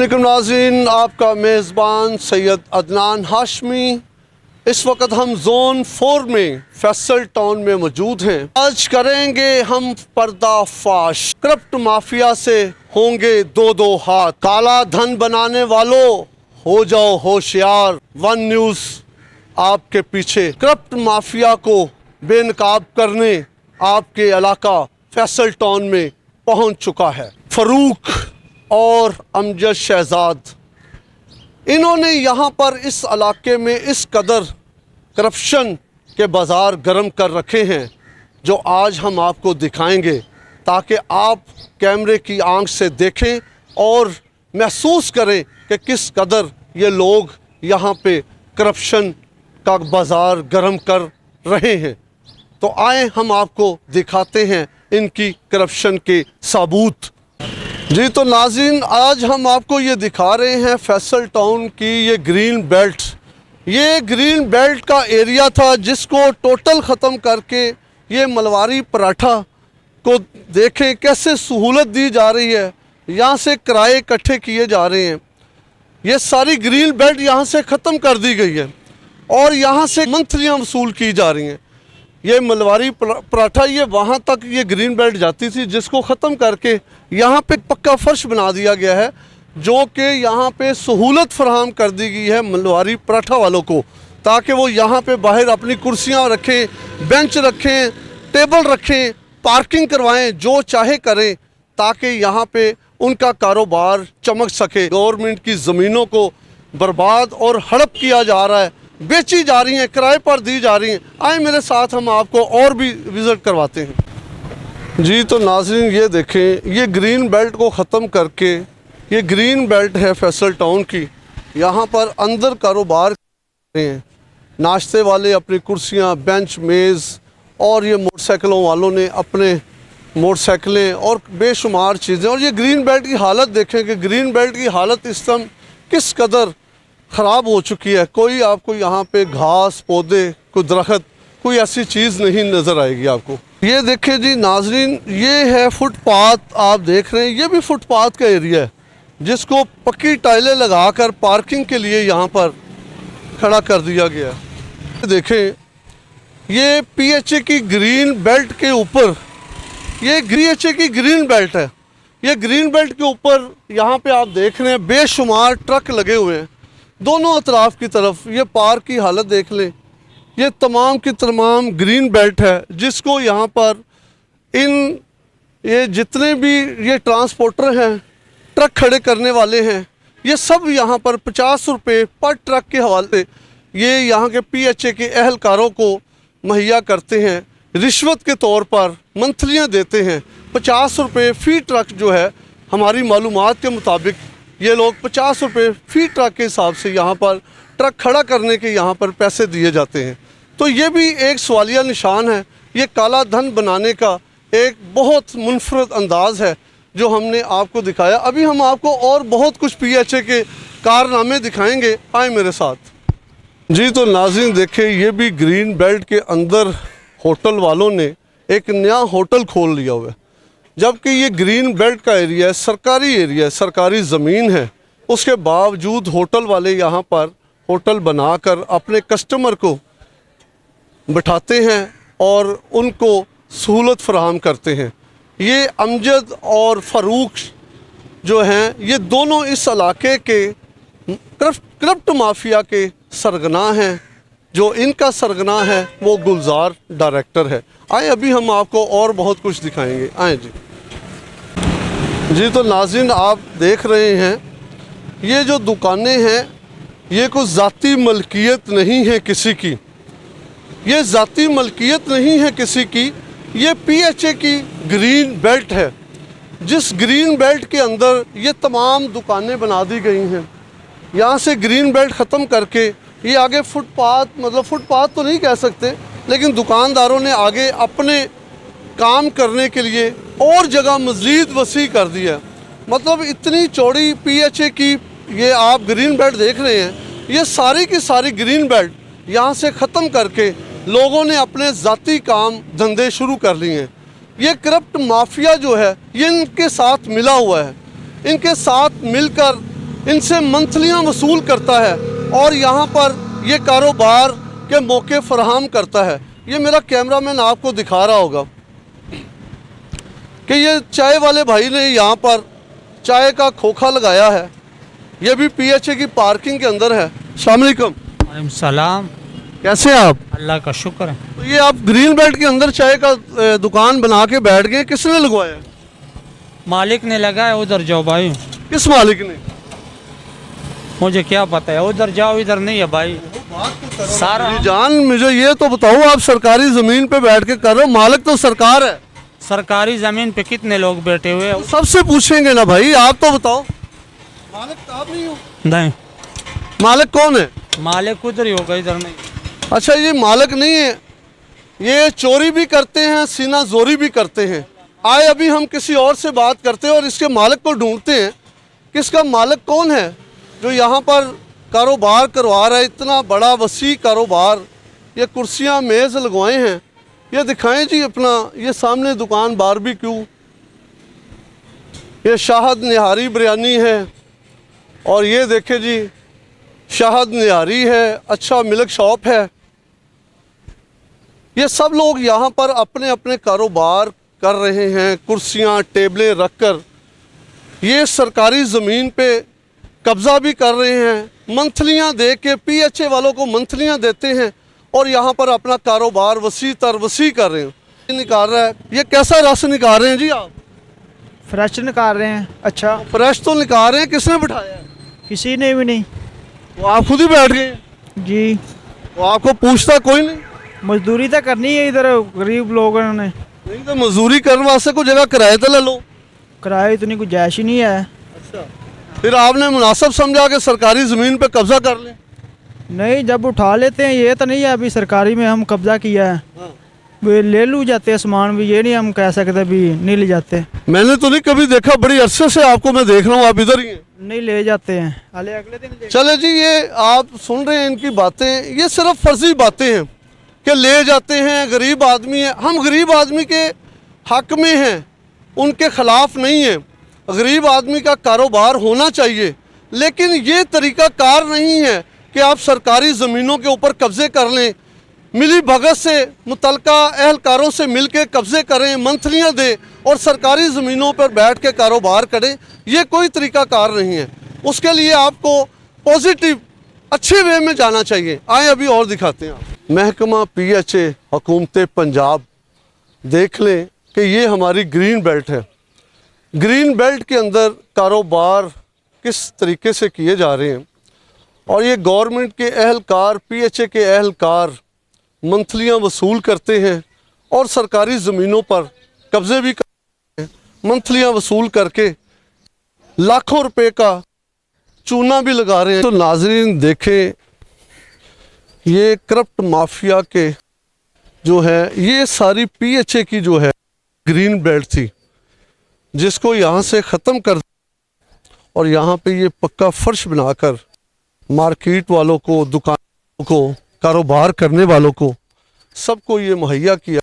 अस्सलामुअलैकुम नाज़रीन, आपका मेज़बान सैयद अदनान हाशमी। इस वक्त हम जोन 4 में फैसल टाउन में मौजूद हैं। आज करेंगे हम पर्दाफाश। करप्ट माफिया से होंगे दो हाथ। काला धन बनाने वालों हो जाओ होशियार। वन न्यूज़ आपके पीछे। करप्ट माफिया को बेनकाब करने आपके इलाका फैसल टाउन में पहुंच चुका है। फ़ारूक और अमजद शहजाद, इन्होंने यहाँ पर इस इलाके में इस कदर करप्शन के बाज़ार गर्म कर रखे हैं जो आज हम आपको दिखाएंगे, ताकि आप कैमरे की आंख से देखें और महसूस करें कि किस कदर ये लोग यहाँ पे करप्शन का बाज़ार गर्म कर रहे हैं। तो आए हम आपको दिखाते हैं इनकी करप्शन के सबूत। जी तो नाज़रीन, आज हम आपको ये दिखा रहे हैं फैसल टाउन की ये ग्रीन बेल्ट। ये ग्रीन बेल्ट का एरिया था जिसको टोटल ख़त्म करके ये मलवारी पराठा को देखें कैसे सहूलत दी जा रही है। यहाँ से किराए इकट्ठे किए जा रहे हैं। ये सारी ग्रीन बेल्ट यहाँ से ख़त्म कर दी गई है और यहाँ से मंथलियाँ वसूल की जा रही हैं। ये मलवारी पराठा ये वहाँ तक ये ग्रीन बेल्ट जाती थी, जिसको ख़त्म करके यहाँ पे पक्का फ़र्श बना दिया गया है, जो कि यहाँ पे सहूलत फराहम कर दी गई है मलवारी पराठा वालों को, ताकि वो यहाँ पे बाहर अपनी कुर्सियाँ रखें, बेंच रखें, टेबल रखें, पार्किंग करवाएं, जो चाहे करें, ताकि यहाँ पे उनका कारोबार चमक सके। गवर्नमेंट की ज़मीनों को बर्बाद और हड़प किया जा रहा है, बेची जा रही हैं, किराए पर दी जा रही हैं। आए मेरे साथ, हम आपको और भी विज़िट करवाते हैं। जी तो नाज़रीन, ये देखें, ये ग्रीन बेल्ट को ख़त्म करके, ये ग्रीन बेल्ट है फैसल टाउन की। यहाँ पर अंदर कारोबार कर रहे हैं नाश्ते वाले, अपनी कुर्सियाँ, बेंच, मेज़, और ये मोटरसाइकिलों वालों ने अपने मोटरसाइकिलें और बेशुमार चीज़ें। और ये ग्रीन बेल्ट की हालत देखें कि ग्रीन बेल्ट की हालत इस समय किस कदर ख़राब हो चुकी है। कोई आपको यहाँ पे घास, पौधे, कोई दरख्त, कोई ऐसी चीज़ नहीं नज़र आएगी आपको। ये देखें जी नाज़रीन, ये है फुटपाथ आप देख रहे हैं। ये भी फुटपाथ का एरिया है जिसको पक्की टाइलें लगाकर पार्किंग के लिए यहाँ पर खड़ा कर दिया गया। देखें, ये PHA की ग्रीन बेल्ट के ऊपर, ये PHA की ग्रीन बेल्ट है। ये ग्रीन बेल्ट के ऊपर यहाँ पे आप देख रहे हैं बेशुमार ट्रक लगे हुए हैं दोनों अतराफ़ की तरफ। ये पार्क की हालत देख लें। ये तमाम की तमाम ग्रीन बेल्ट है जिसको यहाँ पर ये जितने भी ये ट्रांसपोर्टर हैं, ट्रक खड़े करने वाले हैं, ये सब यहाँ पर 50 रुपये पर ट्रक के हवाले ये यहाँ के PHA के अहलकारों को मुहैया करते हैं। रिश्वत के तौर पर मंथलियाँ देते हैं। 50 रुपये फ़ी ट्रक जो है, हमारी मालूमात के मुताबिक ये लोग 50 रुपये फ़ी ट्रक के हिसाब से यहाँ पर ट्रक खड़ा करने के यहाँ पर पैसे दिए जाते हैं। तो ये भी एक सवालिया निशान है। ये काला धन बनाने का एक बहुत मुनफरद अंदाज़ है जो हमने आपको दिखाया। अभी हम आपको और बहुत कुछ PHA के कारनामे दिखाएंगे, आए मेरे साथ। जी तो नाज़रीन देखें, ये भी ग्रीन बेल्ट के अंदर होटल वालों ने एक नया होटल खोल लिया हुआ है, जबकि ये ग्रीन बेल्ट का एरिया है, सरकारी एरिया है, सरकारी ज़मीन है। उसके बावजूद होटल वाले यहाँ पर होटल बनाकर अपने कस्टमर को बिठाते हैं और उनको सहूलत फराहम करते हैं। ये अमजद और फ़ारूक जो हैं, ये दोनों इस इलाके के करप्ट माफिया के सरगना हैं। जो इनका सरगना है वो गुलजार डायरेक्टर है। आए अभी हम आपको और बहुत कुछ दिखाएंगे, आए जी। जी तो नाज़रीन, आप देख रहे हैं ये जो दुकानें हैं, ये कोई ज़ाती मलकियत नहीं है किसी की। ये ज़ाती मलकियत नहीं है किसी की। ये PHA की ग्रीन बेल्ट है, जिस ग्रीन बेल्ट के अंदर ये तमाम दुकानें बना दी गई हैं। यहाँ से ग्रीन बेल्ट ख़त्म करके ये आगे फुटपाथ, मतलब फुटपाथ तो नहीं कह सकते, लेकिन दुकानदारों ने आगे अपने काम करने के लिए और जगह मज़ीद वसी कर दी है। मतलब इतनी चौड़ी PHA की ये आप ग्रीन बेल्ट देख रहे हैं, ये सारी की सारी ग्रीन बेल्ट यहाँ से ख़त्म करके लोगों ने अपने ज़ाती काम धंधे शुरू कर लिए हैं। ये करप्ट माफिया जो है ये इनके साथ मिला हुआ है। इनके साथ मिलकर इनसे मंथलियाँ वसूल करता है और यहाँ पर ये कारोबार के मौके फराहम करता है। ये मेरा कैमरामैन आपको दिखा रहा होगा कि ये चाय वाले भाई ने यहाँ पर चाय का खोखा लगाया है। ये भी PHA की पार्किंग के अंदर है। अस्सलाम वालेकुम। वालेकुम सलाम। कैसे हैं आप? अल्लाह का शुक्र है। तो ये आप ग्रीन बेल्ट के अंदर चाय का दुकान बना के बैठ गए, किसने लगवाया? मालिक ने लगाया, उधर जाओ भाई। किस मालिक ने? मुझे क्या पता है, उधर जाओ, इधर नहीं है भाई। सारा मेरी जान, मुझे ये तो बताओ, आप सरकारी ज़मीन पे बैठ के कर रहे हो, मालिक तो सरकार है। सरकारी जमीन पे कितने लोग बैठे हुए हैं? सबसे पूछेंगे ना भाई, आप तो बताओ। मालिक तो आप नहीं हो। नहीं, मालिक कौन है? मालिक उधर ही होगा, इधर नहीं। अच्छा, ये मालिक नहीं है, ये चोरी भी करते हैं, सीना जोरी भी करते हैं। आए अभी हम किसी और से बात करते हैं और इसके मालिक को ढूंढते हैं कि इसका मालिक कौन है जो यहाँ पर कारोबार करवा रहा है, इतना बड़ा वसी कारोबार। ये कुर्सियाँ मेज़ लगवाए हैं, ये दिखाएं जी अपना। ये सामने दुकान बारबेक्यू, ये शाहद निहारी बिरयानी है, और ये देखे जी शाहद निहारी है, अच्छा मिल्क शॉप है। ये सब लोग यहाँ पर अपने अपने कारोबार कर रहे हैं, कुर्सियाँ टेबलें रखकर। ये सरकारी ज़मीन पे कब्ज़ा भी कर रहे हैं, मंथलियाँ दे के PHA वालों को मंथलियाँ देते हैं और यहाँ पर अपना कारोबार वसी तर वसी कर रहे हैं। ये निकाल रहा है, ये कैसा रस निकाल रहे हैं जी आप? फ्रेश निकाल रहे हैं। अच्छा, फ्रेश तो निकाल रहे हैं, किसने बिठाया है? किसी ने भी नहीं वो आप खुद ही बैठ गए? जी। वो आपको पूछता कोई नहीं? मजदूरी तो करनी है, इधर गरीब लोगों ने। नहीं तो मजदूरी करने वास्ते कोई जगह किराए तो ले लो। किराए इतनी गुंजाइश ही नहीं है। अच्छा, फिर आपने मुनासिब समझा कि सरकारी ज़मीन पे कब्जा कर लें? नहीं, जब उठा लेते हैं, ये तो नहीं है अभी सरकारी में हम कब्जा किया है। हाँ। वे ले लू जाते हैं सामान भी, ये नहीं हम कह सकते भी नहीं ले जाते। मैंने तो नहीं कभी देखा, बड़ी अरसे से आपको मैं देख रहा हूँ, आप इधर ही हैं। नहीं ले जाते हैं, अगले दिन चले जी, ये आप सुन रहे हैं इनकी बातें, ये सिर्फ फर्जी बातें हैं कि ले जाते हैं, गरीब आदमी है। हम गरीब आदमी के हक में हैं, उनके ख़िलाफ़ नहीं हैं। गरीब आदमी का कारोबार होना चाहिए, लेकिन ये तरीका कार नहीं है कि आप सरकारी ज़मीनों के ऊपर कब्ज़े कर लें, मिली भगत से मुतलका अहलकारों से मिल के कब्ज़े करें, मंथलियाँ दें और सरकारी ज़मीनों पर बैठ के कारोबार करें। ये कोई तरीका कार नहीं है। उसके लिए आपको पॉजिटिव अच्छे वे में जाना चाहिए। आए अभी और दिखाते हैं आप। महकमा PHA हुकूमत पंजाब, देख लें कि ये हमारी ग्रीन बेल्ट है। ग्रीन बेल्ट के अंदर कारोबार किस तरीके से किए जा रहे हैं, और ये गवर्नमेंट के अहलकार, PHA के अहलकार मंथलियाँ वसूल करते हैं और सरकारी ज़मीनों पर कब्ज़े भी करते हैं, मंथलियाँ वसूल करके लाखों रुपए का चूना भी लगा रहे हैं। तो नाज़रीन देखें, ये करप्ट माफिया के जो है, ये सारी PHA की जो है ग्रीन बेल्ट थी, जिसको यहाँ से ख़त्म कर और यहाँ पे ये पक्का फर्श बनाकर मार्केट वालों को, दुकानों को, कारोबार करने वालों को, सबको ये मुहैया किया,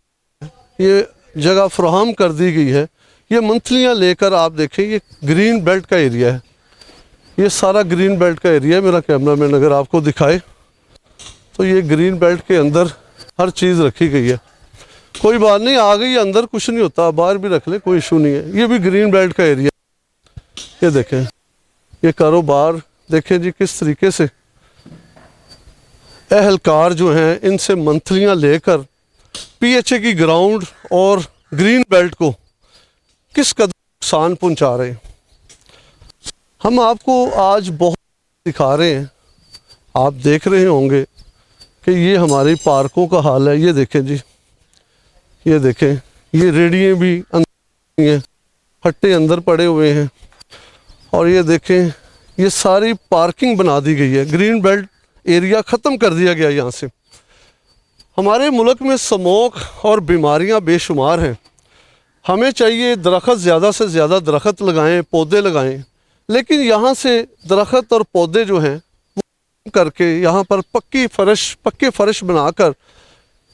ये जगह फराहम कर दी गई है। ये मंथलियाँ लेकर आप देखें, ये ग्रीन बेल्ट का एरिया है, ये सारा ग्रीन बेल्ट का एरिया है। मेरा कैमरामैन अगर आपको दिखाए तो ये ग्रीन बेल्ट के अंदर हर चीज़ रखी गई है। कोई बात नहीं, आ गई अंदर, कुछ नहीं होता, बाहर भी रख ले, कोई इशू नहीं है। ये भी ग्रीन बेल्ट का एरिया। ये देखें, ये कारोबार देखें जी किस तरीके से अहलकार जो हैं, इनसे मंथलियाँ लेकर PHA की ग्राउंड और ग्रीन बेल्ट को किस कदर नुकसान पहुँचा रहे हैं। हम आपको आज बहुत दिखा रहे हैं, आप देख रहे होंगे कि ये हमारी पार्कों का हाल है। ये देखें जी, ये देखें, ये रेडियाँ भी अंदर हैं, फट्टे अंदर पड़े हुए हैं, और ये देखें, ये सारी पार्किंग बना दी गई है। ग्रीन बेल्ट एरिया ख़त्म कर दिया गया यहाँ से। हमारे मुल्क में स्मोक और बीमारियाँ बेशुमार हैं। हमें चाहिए दरख्त, ज़्यादा से ज़्यादा दरख्त लगाएं, पौधे लगाएं, लेकिन यहाँ से दरख्त और पौधे जो हैं वो करके यहाँ पर पक्के फर्श बनाकर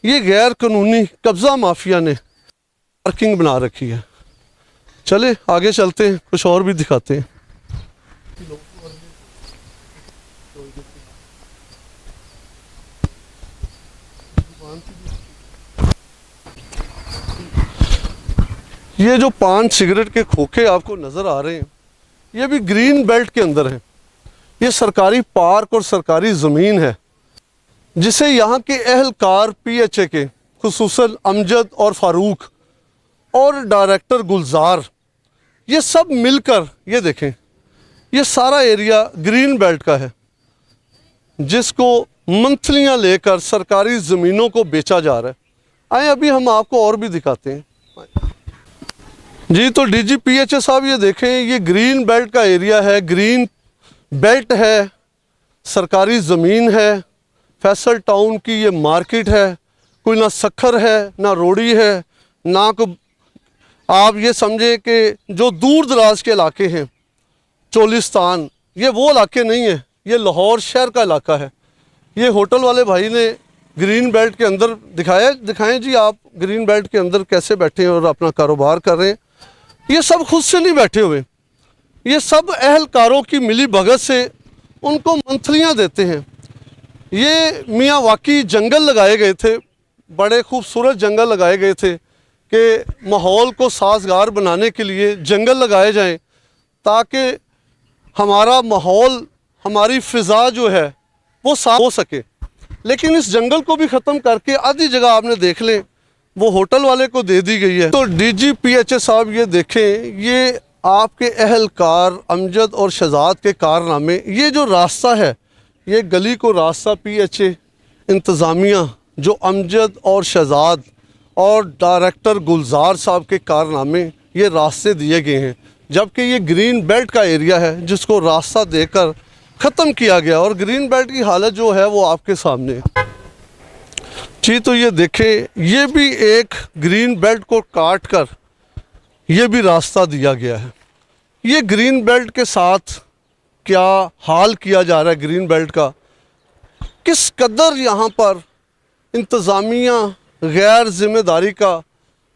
ये गैर कानूनी कब्ज़ा माफिया ने पार्किंग बना रखी है। चले आगे चलते हैं, कुछ और भी दिखाते हैं। ये जो पान सिगरेट के खोखे आपको नज़र आ रहे हैं, ये भी ग्रीन बेल्ट के अंदर हैं। ये सरकारी पार्क और सरकारी ज़मीन है जिसे यहाँ के अहलकार PHA के खुसूसन अमजद और फ़ारूक और डायरेक्टर गुलजार, ये सब मिलकर, ये देखें, ये सारा एरिया ग्रीन बेल्ट का है जिसको मंथलियाँ लेकर सरकारी ज़मीनों को बेचा जा रहा है। आए अभी हम आपको और भी दिखाते हैं जी। तो DG PHA साहब ये देखें, ये ग्रीन बेल्ट का एरिया है, ग्रीन बेल्ट है, सरकारी ज़मीन है, फैसल टाउन की ये मार्केट है, कोई ना सखर है ना रोड़ी है ना को, आप ये समझे कि जो दूर दराज के इलाके हैं, चोलिस्तान, ये वो इलाके नहीं है, ये लाहौर शहर का इलाका है। ये होटल वाले भाई ने ग्रीन बेल्ट के अंदर दिखाएं जी, आप ग्रीन बेल्ट के अंदर कैसे बैठे हैं और अपना कारोबार कर रहे हैं। ये सब खुद से नहीं बैठे हुए, ये सब अहलकारों की मिली भगत से उनको मंथलियाँ देते हैं। ये मियाँ वाकई जंगल लगाए गए थे, बड़े खूबसूरत जंगल लगाए गए थे कि माहौल को साजगार बनाने के लिए जंगल लगाए जाएं ताकि हमारा माहौल, हमारी फ़िज़ा जो है वो साफ हो सके। लेकिन इस जंगल को भी ख़त्म करके आधी जगह आपने देख लें वो होटल वाले को दे दी गई है। तो DG PHA साहब ये देखें, ये आपके अहलकार अमजद और शहजाद के कारनामे, ये जो रास्ता है, ये गली को रास्ता PHA इंतज़ामिया जो अमजद और शहजाद और डायरेक्टर गुलजार साहब के कारनामे ये रास्ते दिए गए हैं, जबकि ये ग्रीन बेल्ट का एरिया है जिसको रास्ता देकर ख़त्म किया गया। और ग्रीन बेल्ट की हालत जो है वो आपके सामने जी। तो ये देखें, ये भी एक ग्रीन बेल्ट को काट कर ये भी रास्ता दिया गया है। ये ग्रीन बेल्ट के साथ क्या हाल किया जा रहा है, ग्रीन बेल्ट का किस कदर यहाँ पर इंतज़ामिया गैर ज़िम्मेदारी का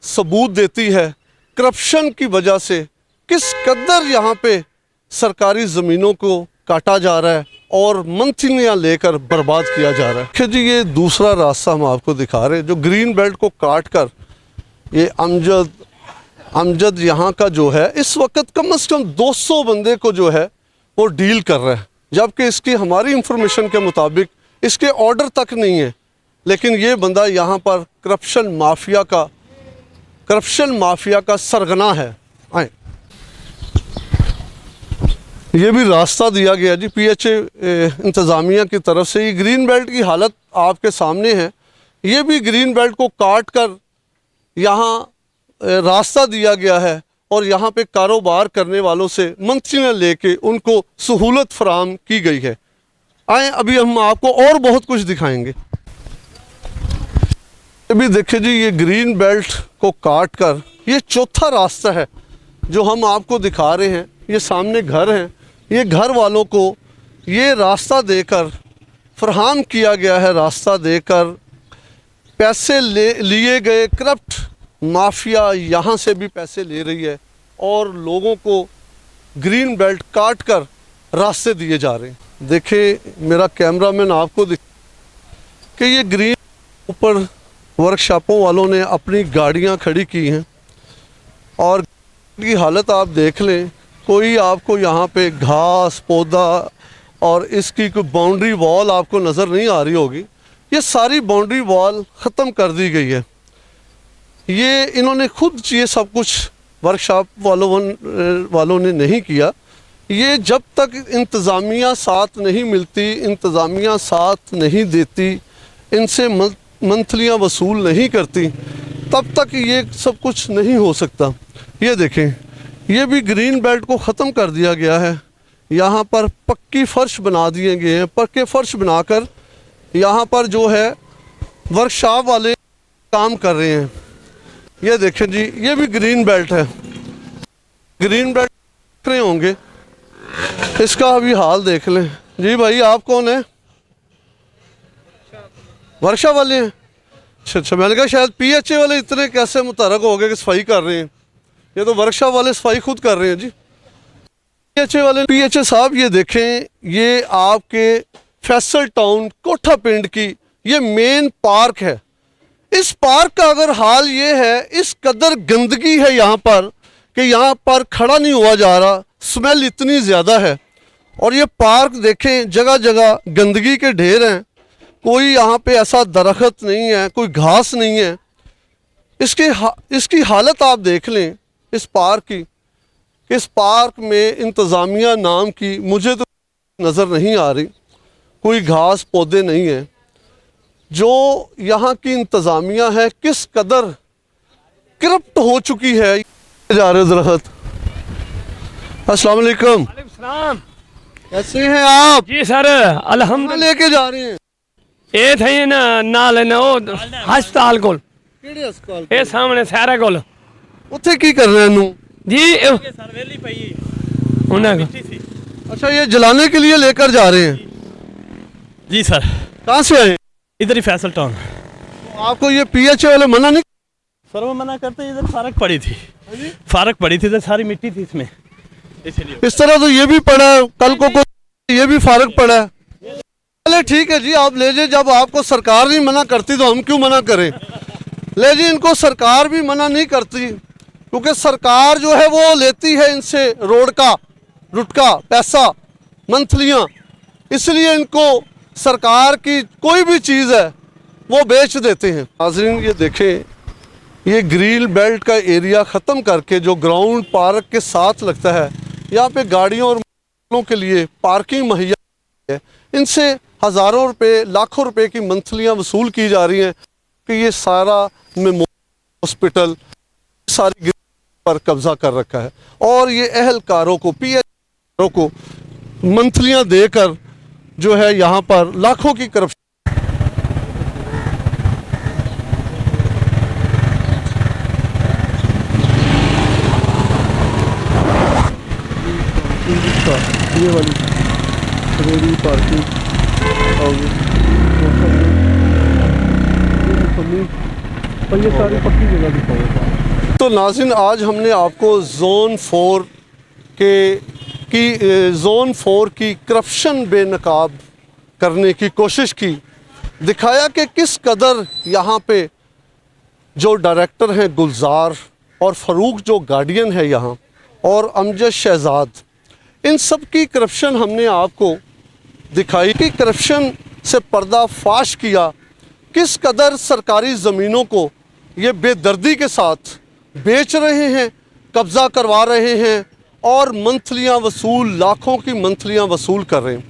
सबूत देती है, करप्शन की वजह से किस कदर यहाँ पे सरकारी ज़मीनों को काटा जा रहा है और मंथलियाँ लेकर बर्बाद किया जा रहा है। देखिए जी, ये दूसरा रास्ता हम आपको दिखा रहे हैं जो ग्रीन बेल्ट को काट कर ये अमजद यहाँ का जो है इस वक्त कम से कम 200 बंदे को जो है वो डील कर रहा है, जबकि इसकी हमारी इंफॉर्मेशन के मुताबिक इसके ऑर्डर तक नहीं है। लेकिन ये बंदा यहाँ पर करप्शन माफिया का सरगना है। आए, ये भी रास्ता दिया गया जी PHA इंतज़ामिया की तरफ से। ये ग्रीन बेल्ट की हालत आपके सामने है। ये भी ग्रीन बेल्ट को काट कर यहाँ रास्ता दिया गया है और यहाँ पे कारोबार करने वालों से मंथलियाँ लेके उनको सहूलत फराम की गई है। आए अभी हम आपको और बहुत कुछ दिखाएंगे। अभी देखिए जी, ये ग्रीन बेल्ट को काट कर ये चौथा रास्ता है जो हम आपको दिखा रहे हैं। ये सामने घर हैं, ये घर वालों को ये रास्ता देकर फरहम किया गया है, रास्ता देकर पैसे लिए गए करप्ट माफिया यहाँ से भी पैसे ले रही है और लोगों को ग्रीन बेल्ट काट कर रास्ते दिए जा रहे हैं। देखिए मेरा कैमरामैन आपको कि ये ग्रीन ऊपर वर्कशॉपों वालों ने अपनी गाड़ियाँ खड़ी की हैं और की हालत आप देख लें। कोई आपको यहाँ पे घास पौधा और इसकी कोई बाउंड्री वॉल आपको नज़र नहीं आ रही होगी। ये सारी बाउंड्री वॉल ख़त्म कर दी गई है। ये इन्होंने खुद ये सब कुछ वर्कशॉप वालों ने नहीं किया। ये जब तक इंतज़ामिया साथ नहीं मिलती, इंतज़ामिया साथ नहीं देती, इनसे मंथलियाँ वसूल नहीं करती, तब तक ये सब कुछ नहीं हो सकता। ये देखें, ये भी ग्रीन बेल्ट को ख़त्म कर दिया गया है। यहाँ पर पक्की फ़र्श बना दिए गए हैं। पक्के फ़र्श बनाकर यहाँ पर जो है वर्कशॉप वाले काम कर रहे हैं। ये देखें जी, ये भी ग्रीन बेल्ट है। ग्रीन बेल्ट देख रहे होंगे, इसका अभी हाल देख लें। जी भाई, आप कौन है? वर्कशॉप वाले हैं? अच्छा, मैंने कहा शायद PHA वाले इतने कैसे मुतहरक हो गए कि सफाई कर रहे हैं। ये तो वर्कशॉप वाले सफाई खुद कर रहे हैं जी। पीएचए साहब ये देखें, ये आपके फैसल टाउन कोठा पिंड की ये मेन पार्क है। इस पार्क का अगर हाल ये है, इस कदर गंदगी है यहाँ पर कि यहाँ पर खड़ा नहीं हुआ जा रहा, स्मेल इतनी ज़्यादा है। और ये पार्क देखें, जगह जगह गंदगी के ढेर हैं, कोई यहाँ पे ऐसा दरख्त नहीं है, कोई घास नहीं है। इसकी हालत आप देख लें इस पार्क की। इस पार्क में इंतज़ामिया नाम की मुझे तो नज़र नहीं आ रही, कोई घास पौधे नहीं है। जो यहाँ की इंतज़ामिया है किस कदर करप्ट हो चुकी है। जा रहे दरख्त। अस्सलाम वालेकुम। सलाम। कैसे हैं आप? जी सर अल्हम्दुलिल्लाह। लेके जा रहे हैं ये थे ना नाल ना वो हस्पताल कोल, ਕਿਹੜੇ ਹਸਪਤਾਲ ये सामने सारा कोल ਉੱਥੇ ਕੀ ਕਰ ਰਹੇ ਨੂੰ? जी उन्हें अच्छा, ये जलाने के लिए लेकर जा रहे हैं। जी सर, कहाँ से आए? इधर ही फैसल टाउन। तो आपको ये पीएचए वाले मना नहीं? सर वो मना करते, इधर फारक पड़ी थी, फारक पड़ी थी, इधर सारी मिट्टी थी इसमें, इसलिए। इस तरह तो ये भी पड़ा है, कल को ये भी फारक पड़ा है। चले ठीक है जी, आप ले जाइए। जब आपको सरकार नहीं मना करती तो हम क्यों मना करें? ले जी, इनको सरकार भी मना नहीं करती, क्योंकि सरकार जो है वो लेती है इनसे रोड का रुटका पैसा, मंथलियाँ, इसलिए इनको सरकार की कोई भी चीज़ है वो बेच देते हैं। नाज़रीन ये देखें, ये ग्रीन बेल्ट का एरिया ख़त्म करके जो ग्राउंड पार्क के साथ लगता है, यहाँ पे गाड़ियों और मोटरों के लिए पार्किंग मुहैया है। इनसे हज़ारों रुपए, लाखों रुपए की मंथलियाँ वसूल की जा रही हैं कि ये सारा हॉस्पिटल सारी पर कब्जा कर रखा है। और ये अहलकारों को, पीएचओ को मंथलियाँ देकर जो है यहाँ पर लाखों की करप्शन। ये वाली रेडी पार्किंग और ये सारी पक्की जगह दिखाऊंगा। तो नाज़रीन, आज हमने आपको ज़ोन 4 की करप्शन बेनकाब करने की कोशिश की, दिखाया कि किस कदर यहाँ पे जो डायरेक्टर हैं गुलजार और फ़रूक जो गार्डियन है यहाँ, और अमजद शहजाद, इन सब की करप्शन हमने आपको दिखाई कि करप्शन से पर्दाफाश किया, किस कदर सरकारी ज़मीनों को ये बेदर्दी के साथ बेच रहे हैं, कब्ज़ा करवा रहे हैं और मंथलियाँ वसूल, लाखों की मंथलियाँ वसूल कर रहे हैं।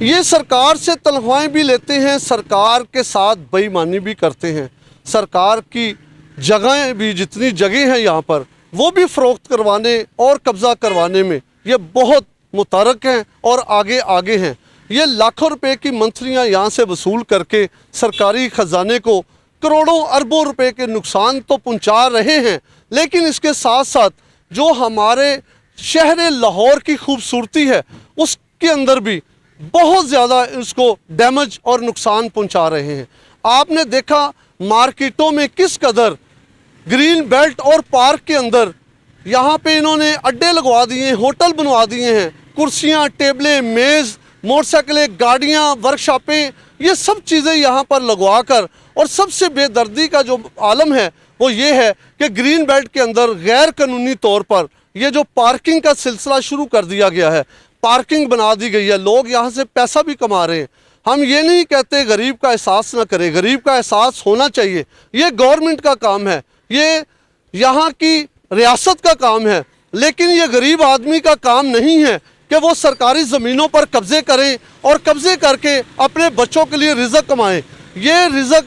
ये सरकार से तनख्वाहें भी लेते हैं, सरकार के साथ बेईमानी भी करते हैं। सरकार की जगहें भी, जितनी जगह हैं यहाँ पर, वो भी फ़रोख्त करवाने और कब्ज़ा करवाने में ये बहुत मुतरक हैं और आगे हैं। ये लाखों रुपए की मंथलियाँ यहाँ से वसूल करके सरकारी ख़जाने को करोड़ों अरबों रुपए के नुकसान तो पहुँचा रहे हैं, लेकिन इसके साथ साथ जो हमारे शहर लाहौर की खूबसूरती है उसके अंदर भी बहुत ज़्यादा इसको डैमेज और नुकसान पहुँचा रहे हैं। आपने देखा मार्केटों में किस कदर ग्रीन बेल्ट और पार्क के अंदर यहाँ पे इन्होंने अड्डे लगवा दिए हैं, होटल बनवा दिए हैं, कुर्सियाँ, टेबलें, मेज़, मोटरसाइकिलें, गाड़ियाँ, वर्कशॉपें, ये सब चीज़ें यहाँ पर लगवा कर, और सबसे बेदर्दी का जो आलम है वो ये है कि ग्रीन बेल्ट के अंदर गैर कानूनी तौर पर ये जो पार्किंग का सिलसिला शुरू कर दिया गया है, पार्किंग बना दी गई है, लोग यहाँ से पैसा भी कमा रहे हैं। हम ये नहीं कहते गरीब का एहसास ना करे, गरीब का एहसास होना चाहिए, ये गवर्नमेंट का काम है, ये यहाँ की रियासत का काम है, लेकिन ये गरीब आदमी का काम नहीं है कि वो सरकारी ज़मीनों पर कब्ज़े करें और कब्ज़े करके अपने बच्चों के लिए रिज़्क़ कमाएं। ये रिज़्क़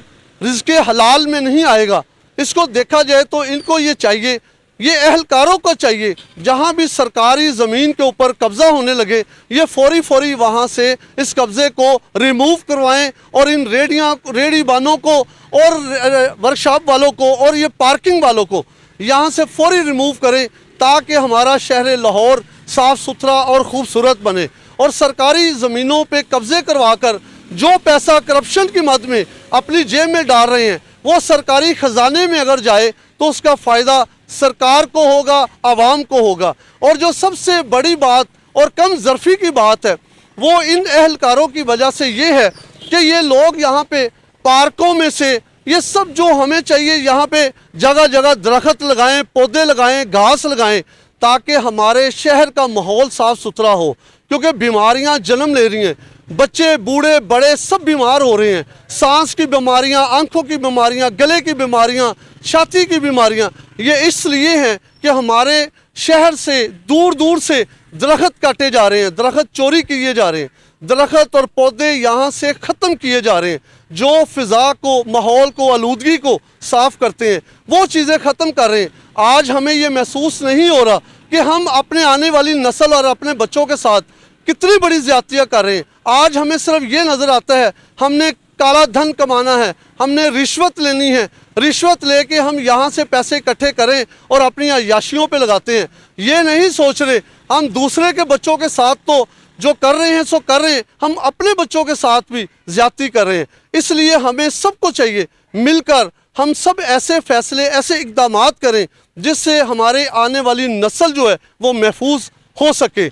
हलाल में नहीं आएगा। इसको देखा जाए तो इनको ये चाहिए, ये अहलकारों को चाहिए, जहाँ भी सरकारी ज़मीन के ऊपर कब्ज़ा होने लगे ये फौरी वहाँ से इस कब्ज़े को रिमूव करवाएं और इन रेडी बानों को और वर्कशॉप वालों को और ये पार्किंग वालों को यहाँ से फौरी रिमूव करें, ताकि हमारा शहर लाहौर साफ़ सुथरा और ख़ूबसूरत बने। और सरकारी ज़मीनों पे कब्ज़े करवाकर जो पैसा करप्शन की मद में अपनी जेब में डाल रहे हैं, वो सरकारी ख़जाने में अगर जाए तो उसका फ़ायदा सरकार को होगा, आवाम को होगा। और जो सबसे बड़ी बात और कम ज़रफ़ी की बात है वो इन एहलकारों की वजह से ये है कि ये लोग यहाँ पे पार्कों में से ये सब जो हमें चाहिए यहाँ पे जगह जगह दरख्त लगाएं, पौधे लगाएं, घास लगाएं, ताकि हमारे शहर का माहौल साफ़ सुथरा हो। क्योंकि बीमारियाँ जन्म ले रही हैं, बच्चे बूढ़े बड़े सब बीमार हो रहे हैं। सांस की बीमारियाँ, आँखों की बीमारियाँ, गले की बीमारियाँ, छाती की बीमारियाँ, ये इसलिए हैं कि हमारे शहर से दूर दूर से दरख्त काटे जा रहे हैं, दरख्त चोरी किए जा रहे हैं, दरख्त और पौधे यहाँ से ख़त्म किए जा रहे हैं जो फ़िज़ा को, माहौल को, आलूदगी को साफ़ करते हैं, वो चीज़ें ख़त्म कर रहे हैं। आज हमें ये महसूस नहीं हो रहा कि हम अपने आने वाली नस्ल और अपने बच्चों के साथ कितनी बड़ी ज़्यादतियाँ कर रहे हैं। आज हमें सिर्फ ये नज़र आता है हमने काला धन कमाना है, हमने रिश्वत लेनी है, रिश्वत लेके हम यहाँ से पैसे इकट्ठे करें और अपनी अय्याशियों पे लगाते हैं। ये नहीं सोच रहे हम दूसरे के बच्चों के साथ तो जो कर रहे हैं सो कर रहे हैं, हम अपने बच्चों के साथ भी ज़्यादती कर रहे हैं। इसलिए हमें सबको चाहिए मिलकर हम सब ऐसे फ़ैसले, ऐसे इक़दामात करें जिससे हमारे आने वाली नस्ल जो है वो महफूज हो सके।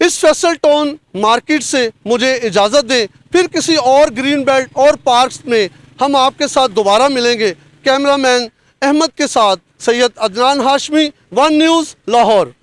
इस फैसल टाउन मार्केट से मुझे इजाज़त दें, फिर किसी और ग्रीन बेल्ट और पार्क्स में हम आपके साथ दोबारा मिलेंगे। कैमरामैन अहमद के साथ सैयद अदनान हाशमी, वन न्यूज़ लाहौर।